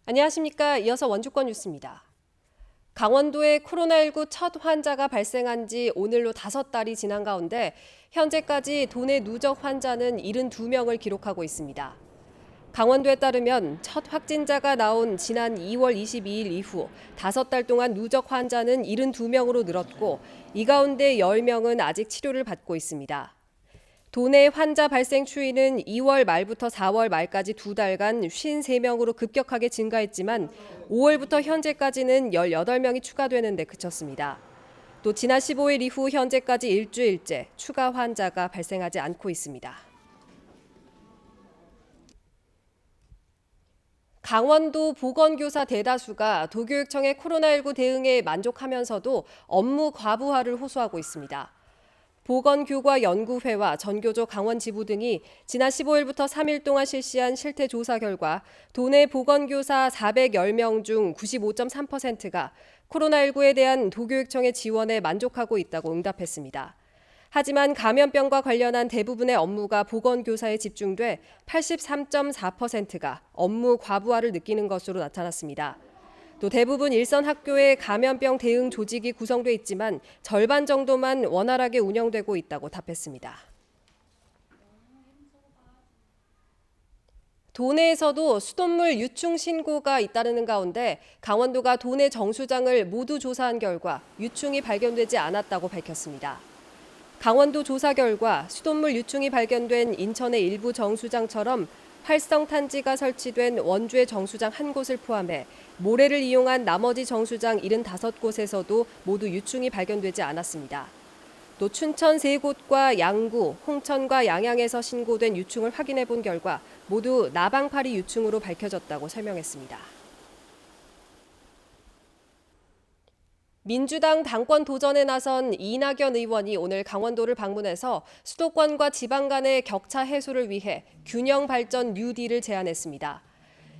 안녕하십니까. 이어서 원주권 뉴스입니다. 강원도에 코로나19 첫 환자가 발생한 지 오늘로 5달이 지난 가운데 현재까지 도내 누적 환자는 72명을 기록하고 있습니다. 강원도에 따르면 첫 확진자가 나온 지난 2월 22일 이후 5달 동안 누적 환자는 72명으로 늘었고 이 가운데 10명은 아직 치료를 받고 있습니다. 도내 환자 발생 추이는 2월 말부터 4월 말까지 2달간 53명으로 급격하게 증가했지만 5월부터 현재까지는 18명이 추가되는 데 그쳤습니다. 또 지난 15일 이후 현재까지 일주일째 추가 환자가 발생하지 않고 있습니다. 강원도 보건교사 대다수가 도교육청의 코로나19 대응에 만족하면서도 업무 과부하를 호소하고 있습니다. 보건교과연구회와 전교조 강원지부 등이 지난 15일부터 3일 동안 실시한 실태 조사 결과 도내 보건교사 410명 중 95.3%가 코로나19에 대한 도교육청의 지원에 만족하고 있다고 응답했습니다. 하지만 감염병과 관련한 대부분의 업무가 보건교사에 집중돼 83.4%가 업무 과부하를 느끼는 것으로 나타났습니다. 또 대부분 일선 학교에 감염병 대응 조직이 구성돼 있지만 절반 정도만 원활하게 운영되고 있다고 답했습니다. 도내에서도 수돗물 유충 신고가 잇따르는 가운데 강원도가 도내 정수장을 모두 조사한 결과 유충이 발견되지 않았다고 밝혔습니다. 강원도 조사 결과 수돗물 유충이 발견된 인천의 일부 정수장처럼 활성 탄지가 설치된 원주의 정수장 한 곳을 포함해 모래를 이용한 나머지 정수장 75곳에서도 모두 유충이 발견되지 않았습니다. 또 춘천 3곳과 양구, 홍천과 양양에서 신고된 유충을 확인해 본 결과 모두 나방파리 유충으로 밝혀졌다고 설명했습니다. 민주당 당권 도전에 나선 이낙연 의원이 오늘 강원도를 방문해서 수도권과 지방 간의 격차 해소를 위해 균형 발전 뉴딜을 제안했습니다.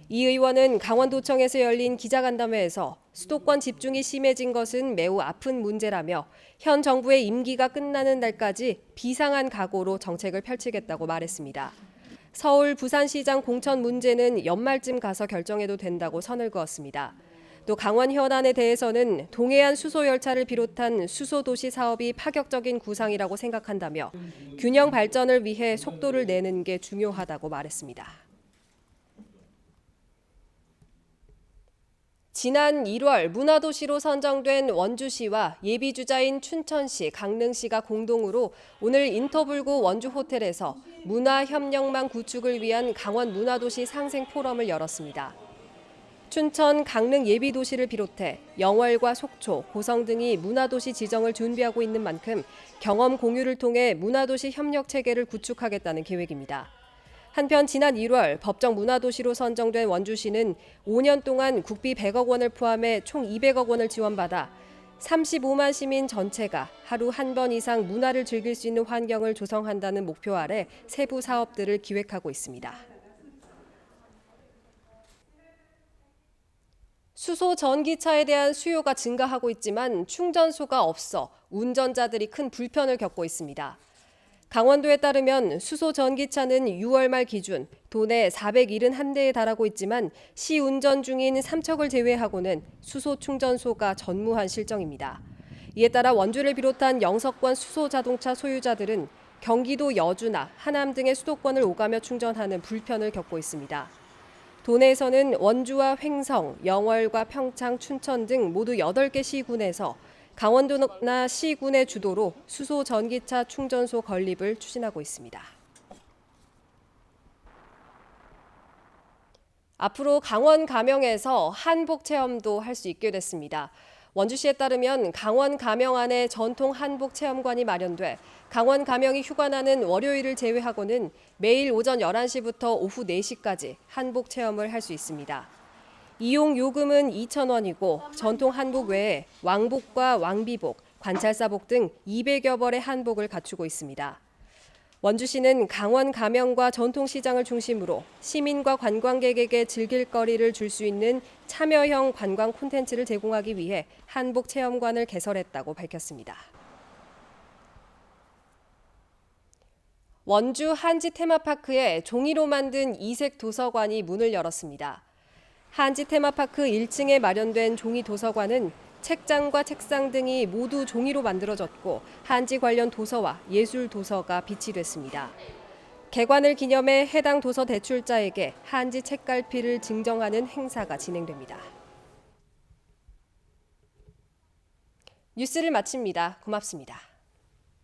이 의원은 강원도청에서 열린 기자간담회에서 수도권 집중이 심해진 것은 매우 아픈 문제라며 현 정부의 임기가 끝나는 날까지 비상한 각오로 정책을 펼치겠다고 말했습니다. 서울, 부산시장 공천 문제는 연말쯤 가서 결정해도 된다고 선을 그었습니다. 또 강원 현안에 대해서는 동해안 수소열차를 비롯한 수소도시 사업이 파격적인 구상이라고 생각한다며 균형 발전을 위해 속도를 내는 게 중요하다고 말했습니다. 지난 1월 문화도시로 선정된 원주시와 예비주자인 춘천시, 강릉시가 공동으로 오늘 인터불구 원주호텔에서 문화협력망 구축을 위한 강원 문화도시 상생 포럼을 열었습니다. 춘천, 강릉 예비도시를 비롯해 영월과 속초, 고성 등이 문화도시 지정을 준비하고 있는 만큼 경험 공유를 통해 문화도시 협력체계를 구축하겠다는 계획입니다. 한편 지난 1월 법정 문화도시로 선정된 원주시는 5년 동안 국비 100억 원을 포함해 총 200억 원을 지원받아 35만 시민 전체가 하루 한 번 이상 문화를 즐길 수 있는 환경을 조성한다는 목표 아래 세부 사업들을 기획하고 있습니다. 수소 전기차에 대한 수요가 증가하고 있지만 충전소가 없어 운전자들이 큰 불편을 겪고 있습니다. 강원도에 따르면 수소 전기차는 6월 말 기준 도내 471대에 달하고 있지만 시 운전 중인 삼척을 제외하고는 수소 충전소가 전무한 실정입니다. 이에 따라 원주를 비롯한 영서권 수소 자동차 소유자들은 경기도 여주나 하남 등의 수도권을 오가며 충전하는 불편을 겪고 있습니다. 도내에서는 원주와 횡성, 영월과 평창, 춘천 등 모두 8개 시군에서 강원도나 시군의 주도로 수소 전기차 충전소 건립을 추진하고 있습니다. 앞으로 강원 가명에서 한복 체험도 할 수 있게 됐습니다. 원주시에 따르면 강원 가명 안에 전통 한복 체험관이 마련돼 강원 가명이 휴관하는 월요일을 제외하고는 매일 오전 11시부터 오후 4시까지 한복 체험을 할 수 있습니다. 이용 요금은 2,000원이고 전통 한복 외에 왕복과 왕비복, 관찰사복 등 200여 벌의 한복을 갖추고 있습니다. 원주시는 강원 가명과 전통시장을 중심으로 시민과 관광객에게 즐길 거리를 줄 수 있는 참여형 관광 콘텐츠를 제공하기 위해 한복 체험관을 개설했다고 밝혔습니다. 원주 한지 테마파크에 종이로 만든 이색 도서관이 문을 열었습니다. 한지 테마파크 1층에 마련된 종이 도서관은 책장과 책상 등이 모두 종이로 만들어졌고 한지 관련 도서와 예술 도서가 비치됐습니다. 개관을 기념해 해당 도서 대출자에게 한지 책갈피를 증정하는 행사가 진행됩니다. 뉴스를 마칩니다. 고맙습니다.